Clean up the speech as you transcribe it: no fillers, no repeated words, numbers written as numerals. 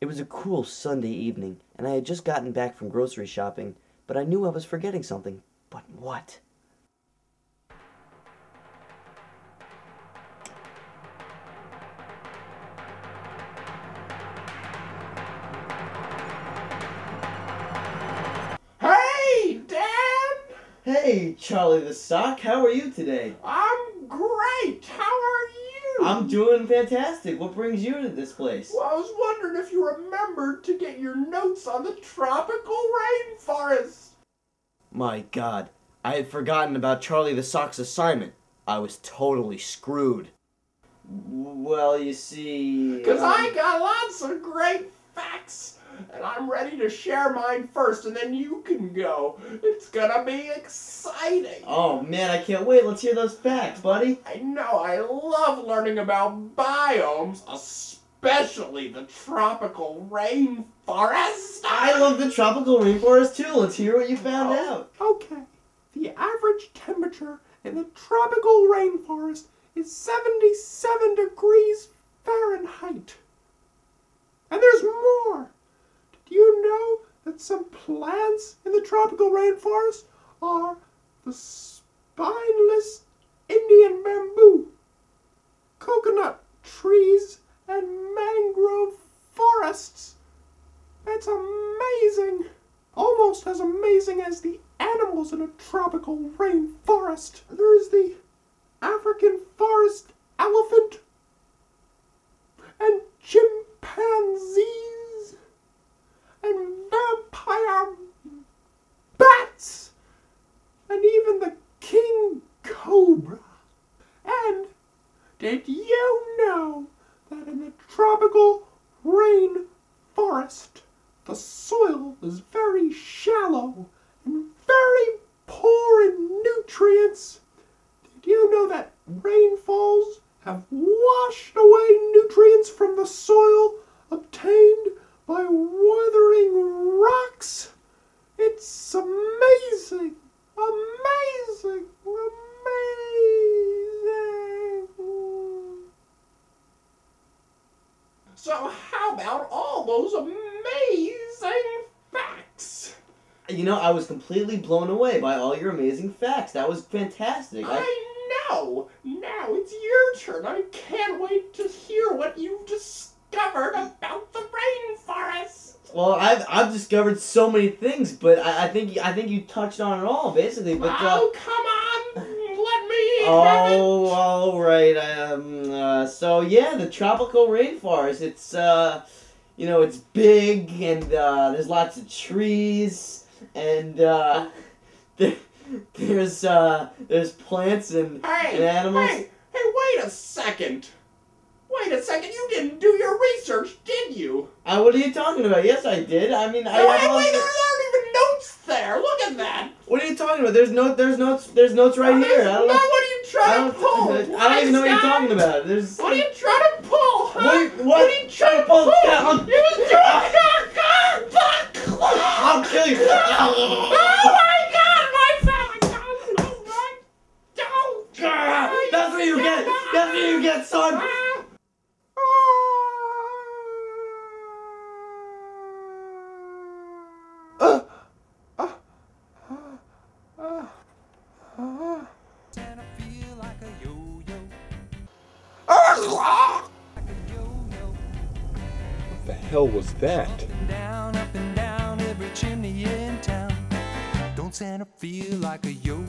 It was a cool Sunday evening, and I had just gotten back from grocery shopping, but I knew I was forgetting something. But what? Hey, Dad! Hey, Charlie the Sock, how are you today? I'm great! How are you? I'm doing fantastic. What brings you to this place? Well, I was wondering if you remembered to get your notes on the tropical rainforest. My God, I had forgotten about Charlie the Sock's assignment. I was totally screwed. Well, you see... Because I got lots of great facts, and I'm ready to share mine first, and then you can go. It's gonna be exciting. Oh, man, I can't wait. Let's hear those facts, buddy. I know, I love learning about biomes, especially the tropical rainforest. I love the tropical rainforest, too. Let's hear what you found out. Okay. The average temperature in the tropical rainforest is 77 degrees Fahrenheit. And there's more. Did you know that some plants in the tropical rainforest are the spineless Indian bamboo, coconut trees, and mangrove forests? That's amazing. Almost as amazing as the animals in a tropical rainforest. There's the African forest elephant and chimpanzees and vampire bats and even the king cobra. And did you know that in the tropical rainforest the soil is very shallow and very poor in nutrients? Did you know that rainfalls have washed away nutrients from the soil obtained by weathering rocks? It's amazing! Amazing! Amazing! So how about all those amazing facts? You know, I was completely blown away by all your amazing facts. That was fantastic. I know! Now it's your turn. I can't wait to hear what you've discovered about the rainforest. Well, I've discovered so many things, but I think you touched on it all, basically. But Oh, come on! Let me have it! oh, all right. So yeah, the tropical rainforest. It's you know, it's big and there's lots of trees and there's plants and animals. Hey, wait a second! Wait a second, you didn't do your research, did you? What are you talking about? Yes, I did. I mean, Wait, there aren't even notes there. Look at that. What are you talking about? There's notes right here. I don't know. What are you trying to pull? I don't even know what you're talking about. There's. What are you trying to pull, huh? What are you trying to pull? I'll kill you. Oh my God, my family! Don't! That's what you get. That's what you get, son. And I feel like a yo-yo. What the hell was that? Up and down every chimney in town. Don't Santa feel like a yo-yo?